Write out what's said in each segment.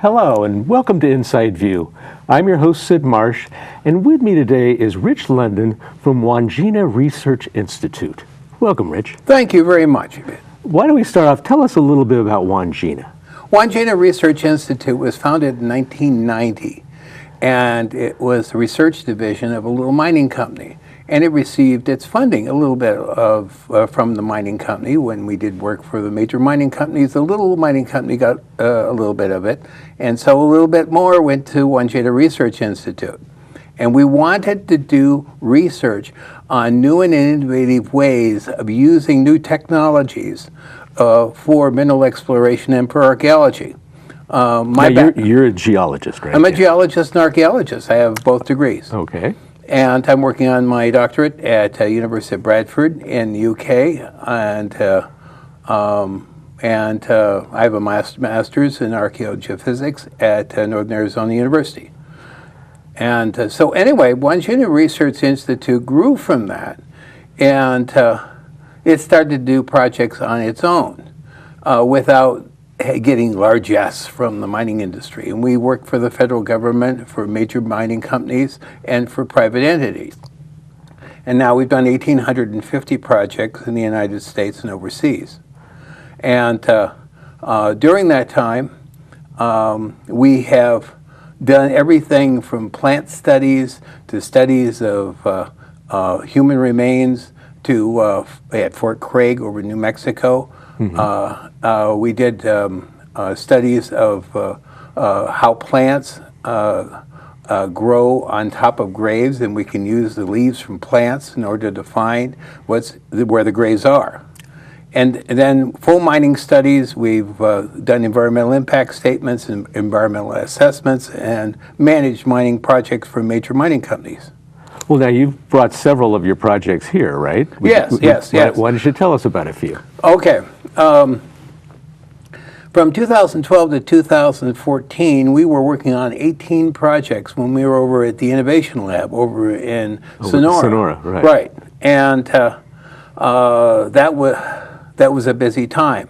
Hello and welcome to Inside View. I'm your host Sid Marsh, and with me today is Rich Lundin from Wandjina Research Institute. Welcome, Rich. Thank you very much. Why don't we start off? Tell us a little bit about Wandjina. Wandjina Research Institute was founded in 1990, and it was the research division of a little mining company. And it received its funding a little bit from the mining company. When we did work for the major mining companies, the little mining company got a little bit of it. And so a little bit more went to Wandjina Research Institute. And we wanted to do research on new and innovative ways of using new technologies for mineral exploration and for archaeology. You're a geologist, right? I'm a geologist and archaeologist. I have both degrees. Okay. And I'm working on my doctorate at University of Bradford in the UK, and I have a master's in archaeogeophysics at Northern Arizona University. And so anyway, Wandjina Research Institute grew from that, and it started to do projects on its own without getting largesse from the mining industry. And we work for the federal government, for major mining companies, and for private entities. And now we've done 1,850 projects in the United States and overseas. And during that time, we have done everything from plant studies to studies of human remains to at Fort Craig over New Mexico. Mm-hmm. We did studies of how plants grow on top of graves, and we can use the leaves from plants in order to find where the graves are. And then full mining studies, we've done environmental impact statements and environmental assessments and managed mining projects for major mining companies. Well, now you've brought several of your projects here, right? Yes. Why don't you tell us about a few? Okay. From 2012 to 2014, we were working on 18 projects when we were over at the Innovation Lab over in Sonora. Sonora, right. Right. And that was a busy time.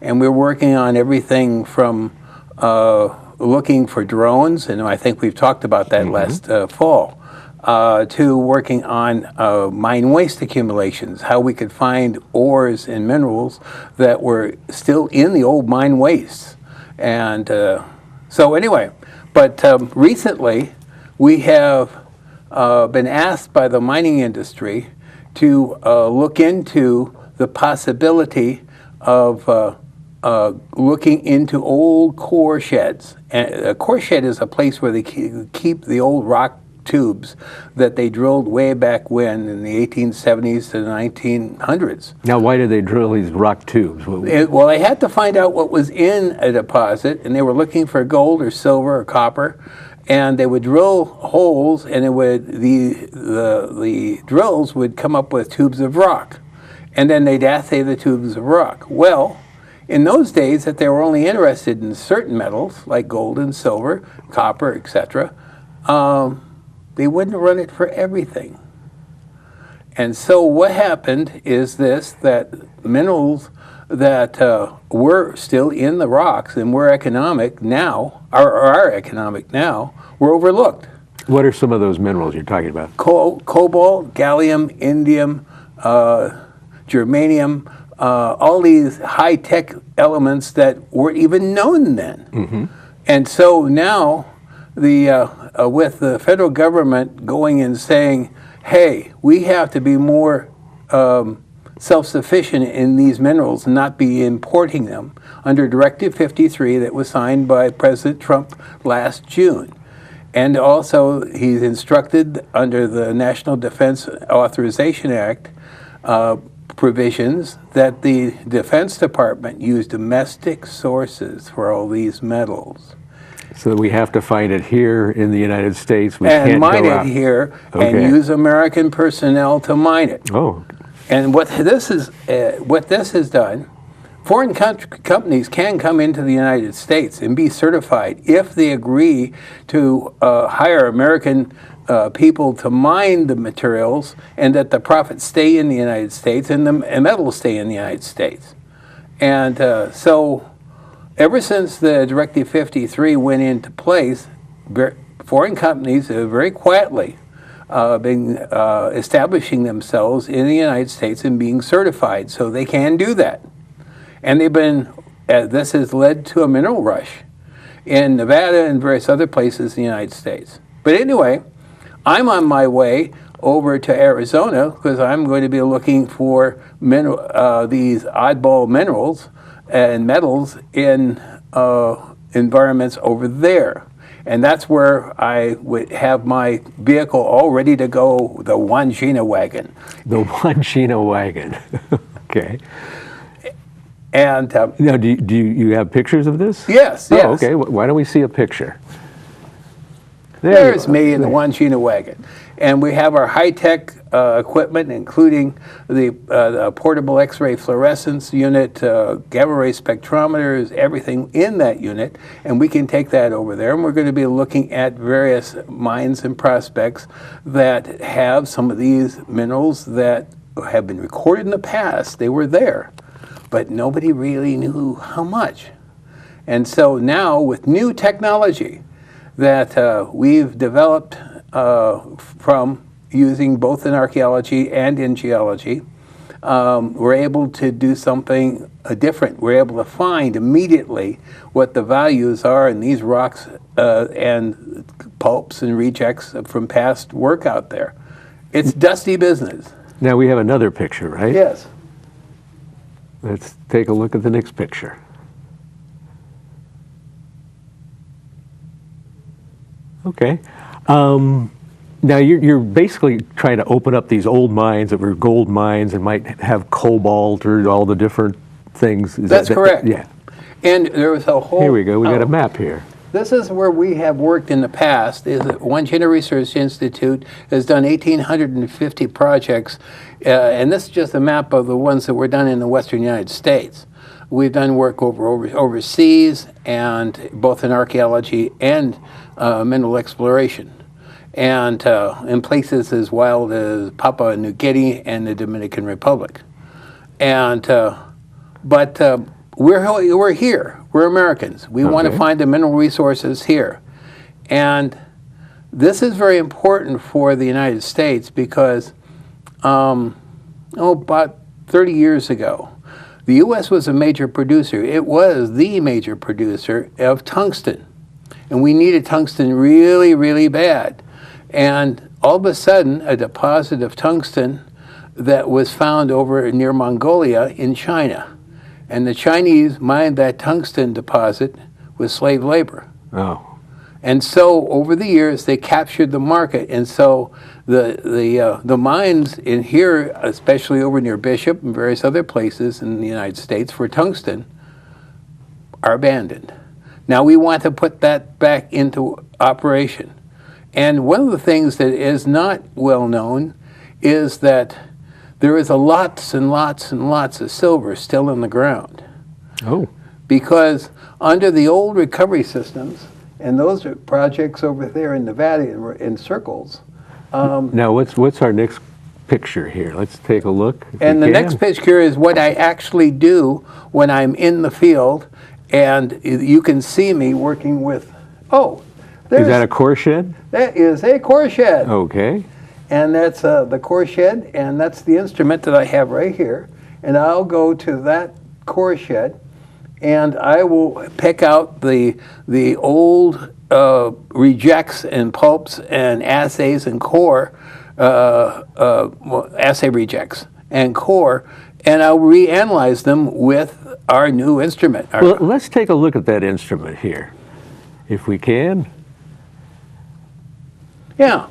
And we were working on everything from looking for drones, and I think we've talked about that last fall, to working on mine waste accumulations, how we could find ores and minerals that were still in the old mine wastes. And so anyway, but recently we have been asked by the mining industry to look into the possibility of looking into old core sheds. And a core shed is a place where they keep the old rock tubes that they drilled way back when in the 1870s to the 1900s. Now, why did they drill these rock tubes? Well, they had to find out what was in a deposit, and they were looking for gold or silver or copper, and they would drill holes, and the drills would come up with tubes of rock, and then they'd assay the tubes of rock. Well, in those days, that they were only interested in certain metals like gold and silver, copper, etc. They wouldn't run it for everything. And so what happened is that minerals that were still in the rocks and were economic now, are economic now, were overlooked. What are some of those minerals you're talking about? Cobalt, gallium, indium, germanium, all these high-tech elements that weren't even known then. Mm-hmm. And so now, with the federal government going and saying, hey, we have to be more self-sufficient in these minerals and not be importing them, under Directive 53 that was signed by President Trump last June. And also, he's instructed under the National Defense Authorization Act provisions that the Defense Department use domestic sources for all these metals. So we have to find it here in the United States. We and can't mine go it out. Here Okay. and use American personnel to mine it. Oh. And what this has done, foreign companies can come into the United States and be certified if they agree to hire American people to mine the materials, and that the profits stay in the United States and the metals stay in the United States. And so ever since the Directive 53 went into place, foreign companies have very quietly been establishing themselves in the United States and being certified, so they can do that. And they've been, this has led to a mineral rush in Nevada and various other places in the United States. But anyway, I'm on my way over to Arizona because I'm going to be looking for these oddball minerals and metals in environments over there. And that's where I would have my vehicle all ready to go, the Wandjina wagon. The Wandjina wagon. Okay. And now, do you have pictures of this? Yes, yes. Oh, okay. Why don't we see a picture? There's me in the Wandjina wagon. And we have our high-tech equipment, including the portable X-ray fluorescence unit, gamma-ray spectrometers, everything in that unit. And we can take that over there. And we're going to be looking at various mines and prospects that have some of these minerals that have been recorded in the past. They were there, but nobody really knew how much. And so now, with new technology that we've developed from using both in archaeology and in geology, we're able to do something different. We're able to find immediately what the values are in these rocks and pulps and rejects from past work out there. It's dusty business. Now we have another picture, right? Yes. Let's take a look at the next picture. Okay. Now you're basically trying to open up these old mines that were gold mines and might have cobalt or all the different things. That's correct. Yeah. And there was a whole... Here we go. We got a map here. This is where we have worked in the past. Is that Wandjina Research Institute has done 1,850 projects, and this is just a map of the ones that were done in the Western United States. We've done work overseas, and both in archaeology and mineral exploration, and in places as wild as Papua New Guinea and the Dominican Republic. And but we're here. We're Americans. We want to find the mineral resources here, and this is very important for the United States because about 30 years ago, the U.S. was a major producer. It was the major producer of tungsten. And we needed tungsten really, really bad. And all of a sudden, a deposit of tungsten that was found over near Mongolia in China. And the Chinese mined that tungsten deposit with slave labor. Oh. And so over the years, they captured the market. And so the mines in here, especially over near Bishop and various other places in the United States for tungsten, are abandoned. Now we want to put that back into operation. And one of the things that is not well known is that there is lots and lots and lots of silver still in the ground. Oh. Because under the old recovery systems, and those are projects over there in Nevada in circles. Now what's our next picture here? Let's take a look. And the next picture is what I actually do when I'm in the field. And you can see me working with, is that a core shed? That is a core shed. Okay. And that's the core shed, and that's the instrument that I have right here. And I'll go to that core shed, and I will pick out the old rejects and pulps and assays and core, assay rejects and core, and I'll reanalyze them with our new instrument. Well, let's take a look at that instrument here, if we can. Yeah.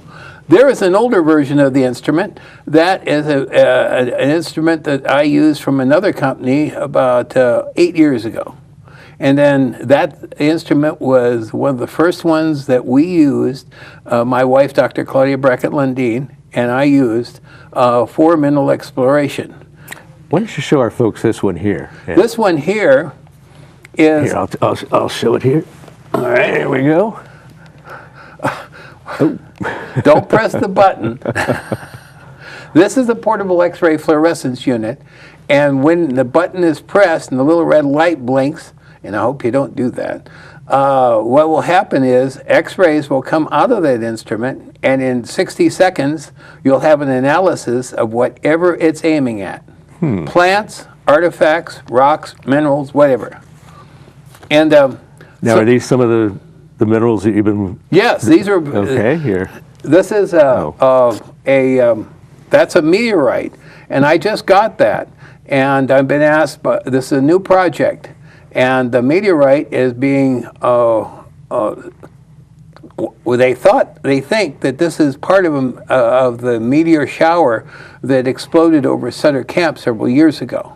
There is an older version of the instrument. That is an instrument that I used from another company about 8 years ago. And then that instrument was one of the first ones that we used, my wife, Dr. Claudia Brackett Lundin, and I used for mineral exploration. Why don't you show our folks this one here? Yeah. This one here is... Here, I'll show it here. All right, here we go. Oh. Don't press the button. This is a portable X-ray fluorescence unit, and when the button is pressed and the little red light blinks, and I hope you don't do that, what will happen is X-rays will come out of that instrument, and in 60 seconds, you'll have an analysis of whatever it's aiming at. Plants, artifacts, rocks, minerals, whatever. And Now, are these some of the minerals that you've been... yes, these are... Okay, here. This is that's a meteorite, and I just got that. And I've been asked, but this is a new project, and the meteorite is being, they think that this is part of the meteor shower that exploded over Sutter Camp several years ago.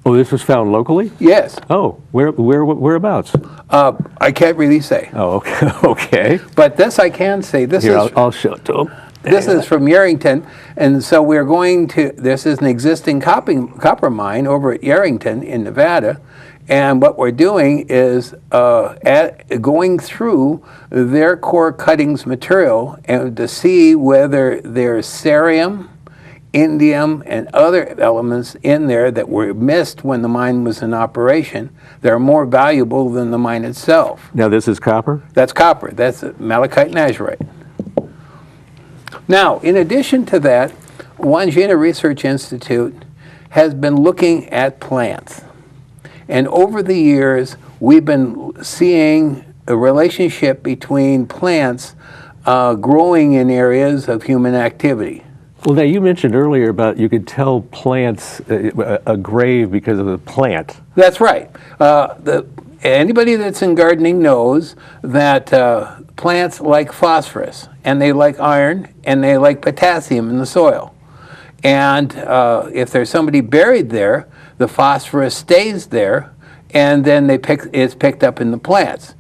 Oh, this was found locally? Yes. Oh, whereabouts? I can't really say. Oh, okay. Okay. But this I can say. This Here, is I'll show it to him. this is from Yarrington, and so we're going to. This is an existing copper mine over at Yarrington in Nevada, and what we're doing is going through their core cuttings material and to see whether there's cerium, indium, and other elements in there that were missed when the mine was in operation that are more valuable than the mine itself. Now, this is copper? That's copper. That's malachite and azurite. Now, in addition to that, Wandjina Research Institute has been looking at plants. And over the years, we've been seeing a relationship between plants growing in areas of human activity. Well, now, you mentioned earlier about you could tell plants a grave because of the plant. That's right. Anybody that's in gardening knows that plants like phosphorus, and they like iron, and they like potassium in the soil. And if there's somebody buried there, the phosphorus stays there, and then it's picked up in the plants.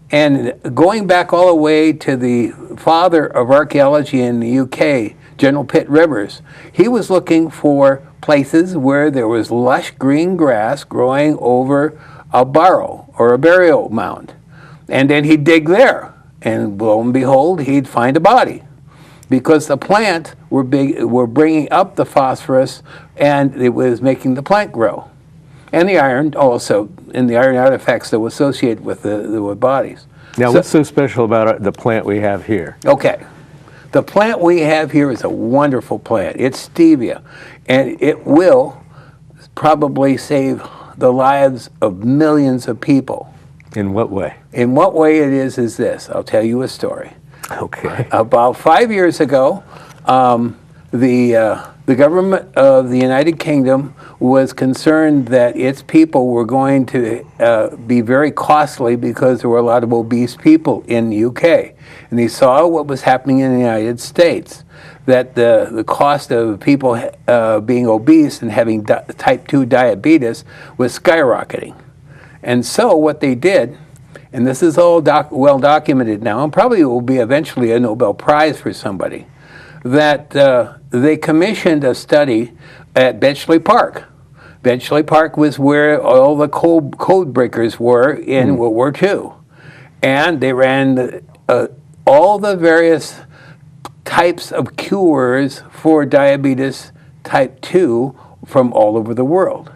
And going back all the way to the father of archaeology in the UK, General Pitt Rivers, he was looking for places where there was lush green grass growing over a barrow or a burial mound. And then he'd dig there, and lo and behold, he'd find a body. Because the plant were bringing up the phosphorus, and it was making the plant grow. And the iron also, and the iron artifacts that were associated with the bodies. Now, what's so special about the plant we have here? Okay. The plant we have here is a wonderful plant. It's stevia, and it will probably save the lives of millions of people. In what way? In what way it is this. I'll tell you a story. Okay. About 5 years ago, the government of the United Kingdom was concerned that its people were going to be very costly because there were a lot of obese people in the UK. And they saw what was happening in the United States, that the cost of people being obese and having type 2 diabetes was skyrocketing. And so what they did, and this is all well documented now, and probably will be eventually a Nobel Prize for somebody, that they commissioned a study at Bletchley Park. Bletchley Park was where all the code breakers were in World War II. And they ran all the various types of cures for diabetes type 2 from all over the world.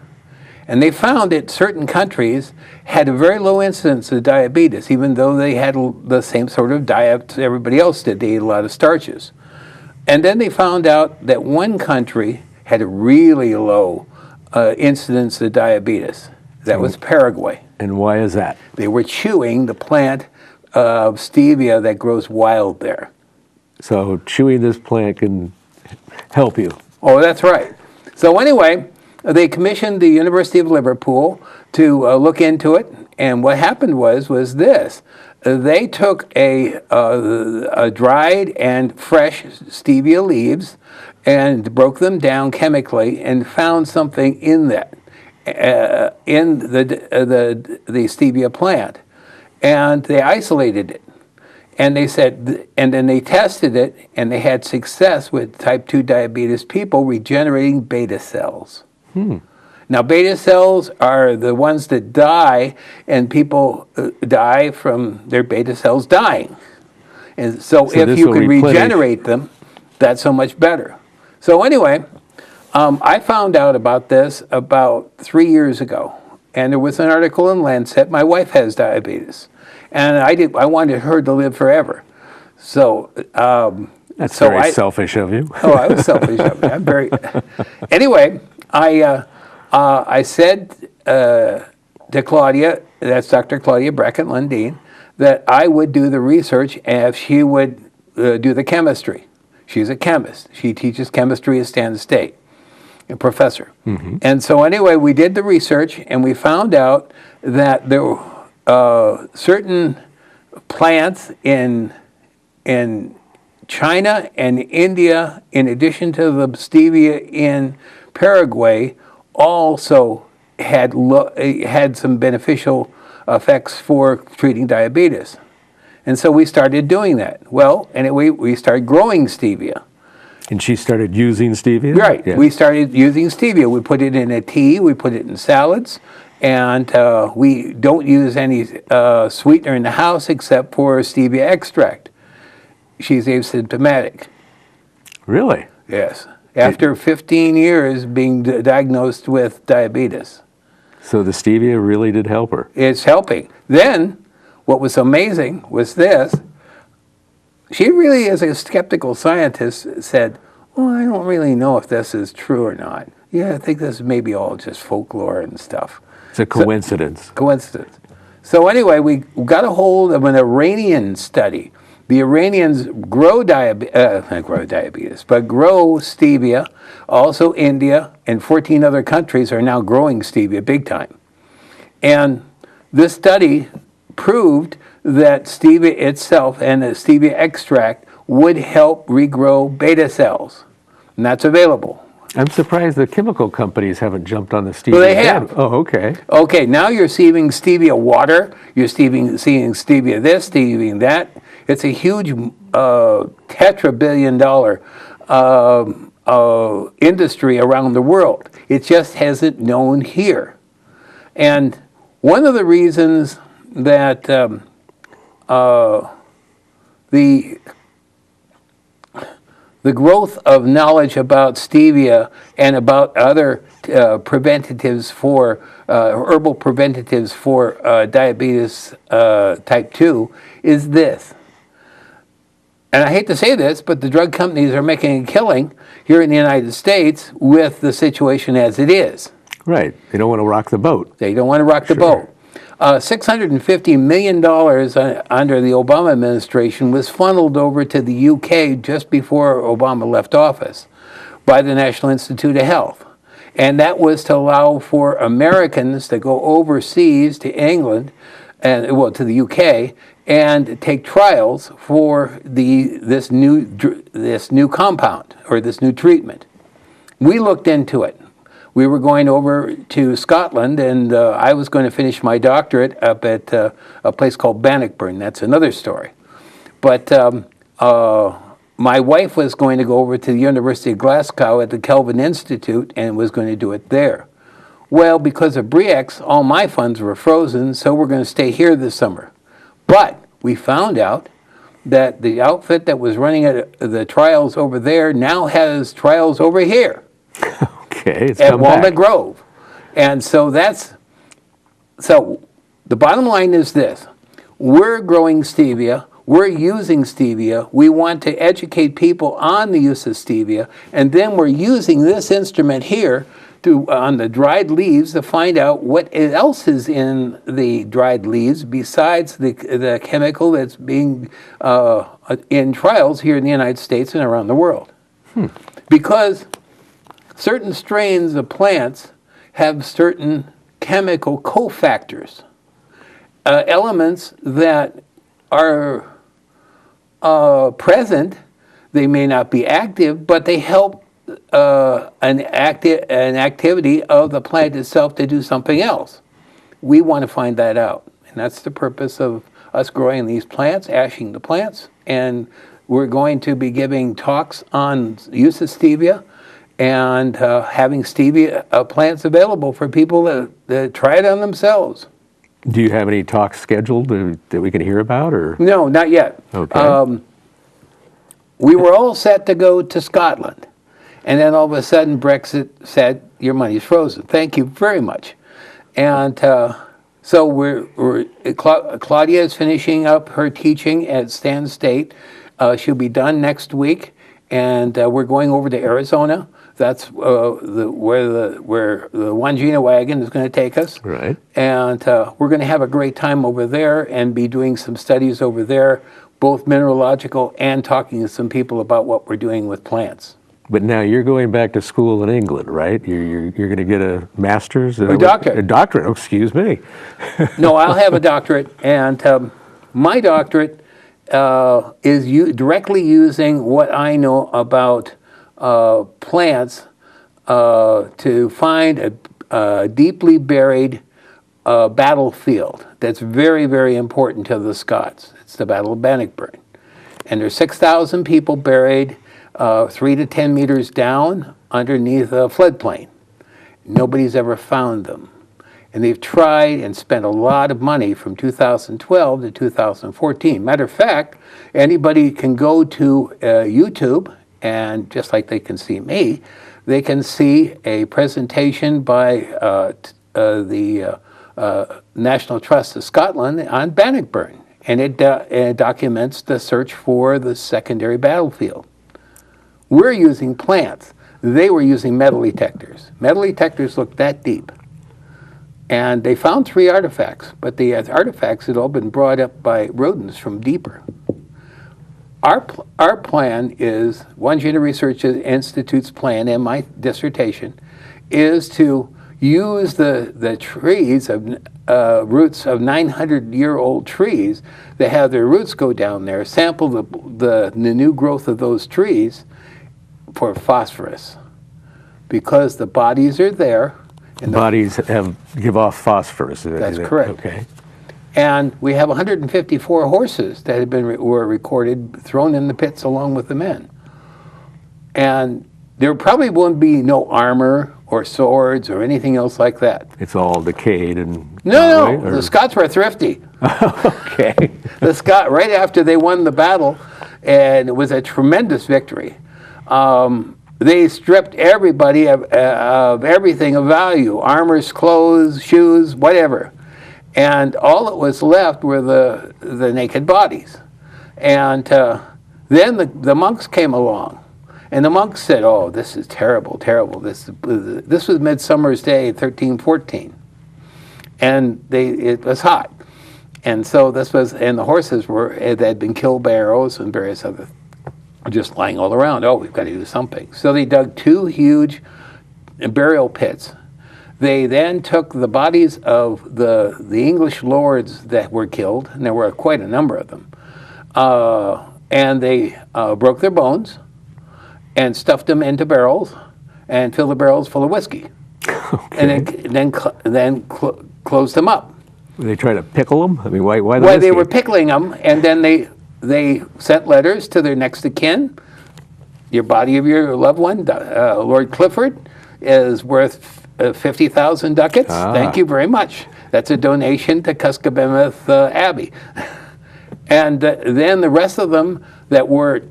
And they found that certain countries had a very low incidence of diabetes, even though they had the same sort of diet everybody else did. They ate a lot of starches. And then they found out that one country had a really low incidence of diabetes. That was Paraguay. And why is that? They were chewing the plant of stevia that grows wild there. So chewing this plant can help you. Oh, that's right. So anyway, they commissioned the University of Liverpool to look into it. And what happened was this. They took a dried and fresh stevia leaves and broke them down chemically and found something in that, in the stevia plant. And they isolated it. And they said, and then they tested it, and they had success with type 2 diabetes people regenerating beta cells. Now, beta cells are the ones that die, and people die from their beta cells dying. And so if you can regenerate them, that's so much better. So anyway, I found out about this about 3 years ago. and there was an article in Lancet. My wife has diabetes, and I wanted her to live forever. So That's so very selfish of you. Oh, I was selfish. I'm very. Anyway, I said to Claudia, that's Dr. Claudia Brackett Lundin, that I would do the research if she would do the chemistry. She's a chemist. She teaches chemistry at Stanford State, a professor. And so anyway, we did the research, and we found out that there were certain plants in China and India, in addition to the stevia in Paraguay, also had some beneficial effects for treating diabetes. And so we started doing that. Well, anyway, we started growing stevia. And she started using stevia? Right. Yeah. We started using stevia. We put it in a tea, we put it in salads, and we don't use any sweetener in the house except for stevia extract. She's asymptomatic. Really? Yes. After 15 years being diagnosed with diabetes. So the stevia really did help her. It's helping. Then, what was amazing was this. She really, as a skeptical scientist, said, well, I don't really know if this is true or not. Yeah, I think this is maybe all just folklore and stuff. It's a coincidence. Coincidence. So anyway, we got a hold of an Iranian study. The Iranians grow diabetes, but grow stevia. Also, India and 14 other countries are now growing stevia big time. And this study proved that stevia itself and the stevia extract would help regrow beta cells. And that's available. I'm surprised the chemical companies haven't jumped on the stevia. Well, they have. Oh, okay. Okay, now you're seeing stevia water, you're seeing stevia this, stevia that. It's a huge tetra-billion-dollar industry around the world. It just hasn't known here. And one of the reasons that the growth of knowledge about stevia and about other preventatives for herbal preventatives for diabetes type 2 is this. And I hate to say this, but the drug companies are making a killing here in the United States with the situation as it is. Right. They don't want to rock the boat. They don't want to rock the boat. $650 million under the Obama administration was funneled over to the UK just before Obama left office by the National Institute of Health. And that was to allow for Americans to go overseas to England, and well, to the UK, and take trials for this new compound or this new treatment. We looked into it. We were going over to Scotland, and I was going to finish my doctorate up at a place called Bannockburn. That's another story. But my wife was going to go over to the University of Glasgow at the Kelvin Institute and was going to do it there. Well, because of Brix, all my funds were frozen, so we're going to stay here this summer. But we found out that the outfit that was running the trials over there now has trials over here. Okay, it's at come Walnut back. Grove. And so the bottom line is this. We're growing stevia. We're using stevia. We want to educate people on the use of stevia. And then we're using this instrument here on the dried leaves to find out what else is in the dried leaves besides the chemical that's being in trials here in the United States and around the world. Because certain strains of plants have certain chemical cofactors, elements that are present. They may not be active, but they help an activity of the plant itself to do something else. We want to find that out, and that's the purpose of us growing these plants, ashing the plants, and we're going to be giving talks on use of stevia and having stevia plants available for people to try it on themselves. Do you have any talks scheduled that we can hear about, or? No, not yet. Okay. We were all set to go to Scotland. And then all of a sudden, Brexit said, your money's frozen. Thank you very much. And so Claudia is finishing up her teaching at Stan State. She'll be done next week, and we're going over to Arizona. That's where the Wangina wagon is going to take us. Right. And we're going to have a great time over there and be doing some studies over there, both mineralogical and talking to some people about what we're doing with plants. But now you're going back to school in England, right? You're going to get a master's? A doctorate. A doctorate, oh, excuse me. No, I'll have a doctorate, and my doctorate is directly using what I know about plants to find a deeply buried battlefield that's very, very important to the Scots. It's the Battle of Bannockburn. And there's 6,000 people buried 3 to 10 meters down underneath a floodplain. Nobody's ever found them. And they've tried and spent a lot of money from 2012 to 2014. Matter of fact, anybody can go to YouTube, and just like they can see me, they can see a presentation by the National Trust of Scotland on Bannockburn. And it documents the search for the secondary battlefield. We're using plants. They were using metal detectors. Metal detectors look that deep. And they found 3 artifacts, but the artifacts had all been brought up by rodents from deeper. Our plan is, Wangina Research Institute's plan and my dissertation, is to use the trees of roots of 900-year-old trees that have their roots go down there, sample the new growth of those trees for phosphorus, because the bodies are there. And Bodies give off phosphorus. That's correct. Okay. And we have 154 horses that were recorded, thrown in the pits along with the men. And there probably won't be no armor or swords or anything else like that. It's all decayed and... No, the Scots were thrifty. Okay. The Scot, right after they won the battle, and it was a tremendous victory, they stripped everybody of everything of value, armors, clothes, shoes, whatever. And all that was left were the naked bodies. And then the monks came along. And the monks said, oh, this is terrible, terrible. This was Midsummer's Day, 1314. And it was hot. And so and the horses had been killed by arrows and various other just lying all around. Oh, we've got to do something. So they dug 2 huge burial pits. They then took the bodies of the English lords that were killed, and there were quite a number of them, and they broke their bones and stuffed them into barrels and filled the barrels full of whiskey. Okay. And then closed them up. They try to pickle them? I mean, why the whiskey? Well, they were pickling them, and then they sent letters to their next of kin. Your body of your loved one, Lord Clifford, is worth 50,000 ducats. Thank you very much. That's a donation to Cuscabemoth Abbey. And then the rest of them that were,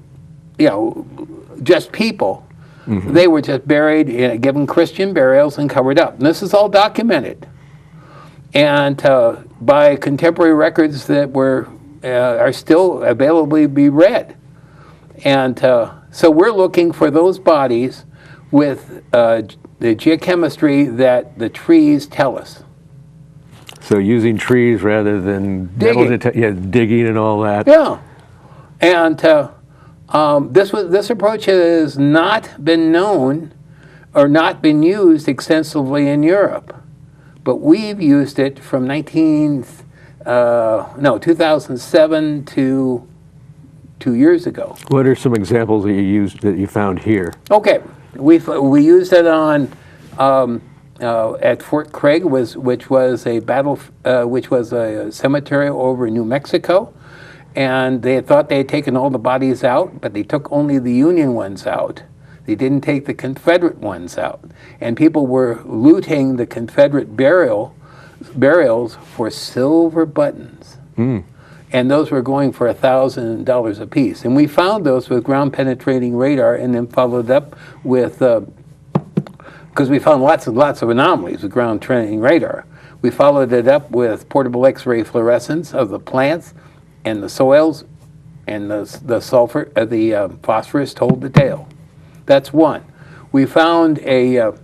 just people, they were just buried, given Christian burials and covered up. And this is all documented. And by contemporary records that are still available to be read. And so we're looking for those bodies with the geochemistry that the trees tell us. So using trees rather than digging and all that. Yeah. And this approach has not been known or not been used extensively in Europe. But we've used it from 2007 to 2 years ago. What are some examples that you found here? Okay, we used it on at Fort Craig, which was a cemetery over in New Mexico, and they had thought they had taken all the bodies out, but they took only the Union ones out. They didn't take the Confederate ones out, and people were looting the Confederate burials for silver buttons. And those were going for $1,000 a piece. And we found those with ground-penetrating radar and then followed up with because we found lots and lots of anomalies with ground trending radar. We followed it up with portable X-ray fluorescence of the plants and the soils, and the sulfur, the phosphorus told the tale. That's one. We found the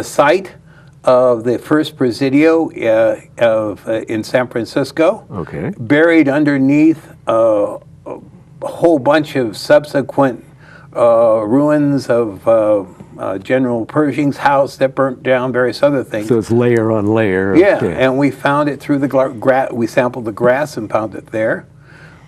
site of the first Presidio in San Francisco. Okay. Buried underneath a whole bunch of subsequent ruins of General Pershing's house that burnt down, various other things. So it's layer on layer. Yeah, and we found it through the grass. We sampled the grass and found it there.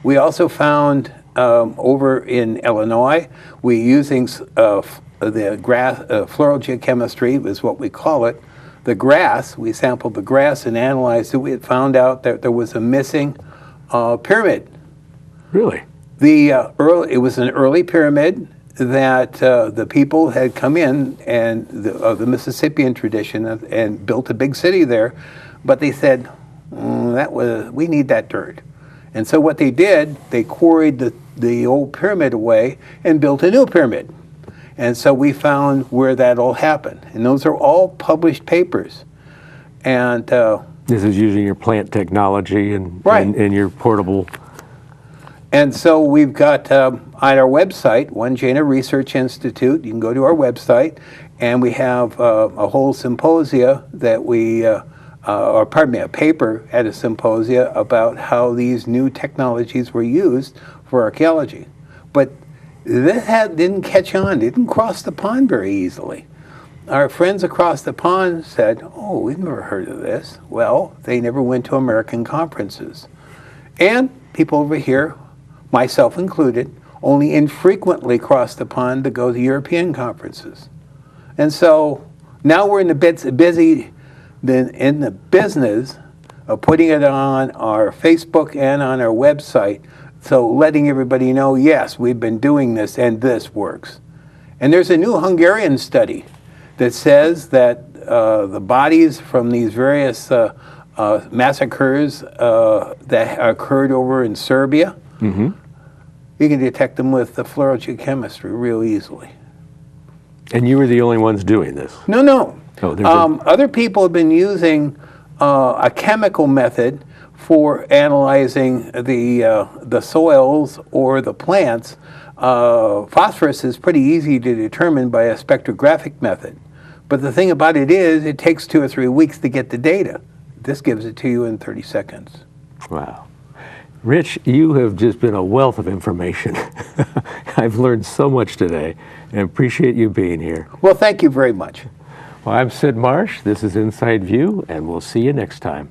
We also found over in Illinois, we using the grass, floral geochemistry is what we call it. The grass, we sampled the grass and analyzed it. We had found out that there was a missing pyramid. Really? It was an early pyramid that the people had come in and the Mississippian tradition and built a big city there, but they said we need that dirt, and so what they did, they quarried the old pyramid away and built a new pyramid, and so we found where that all happened, and those are all published papers, and this is using your plant technology and your portable. And so we've got on our website, One Jaina Research Institute, you can go to our website, and we have a whole symposia that a paper at a symposia about how these new technologies were used for archaeology. But this didn't catch on, didn't cross the pond very easily. Our friends across the pond said, oh, we've never heard of this. Well, they never went to American conferences. And people over here, myself included, only infrequently cross the pond to go to European conferences. And so now we're in the business of putting it on our Facebook and on our website, so letting everybody know, yes, we've been doing this and this works. And there's a new Hungarian study that says that the bodies from these various massacres that occurred over in Serbia, you can detect them with the floral geochemistry real easily. And you were the only ones doing this? No. Oh, other people have been using a chemical method for analyzing the soils or the plants. Phosphorus is pretty easy to determine by a spectrographic method. But the thing about it is, it takes 2 or 3 weeks to get the data. This gives it to you in 30 seconds. Wow. Rich, you have just been a wealth of information. I've learned so much today and appreciate you being here. Well, thank you very much. Well, I'm Sid Marsh. This is Inside View, and we'll see you next time.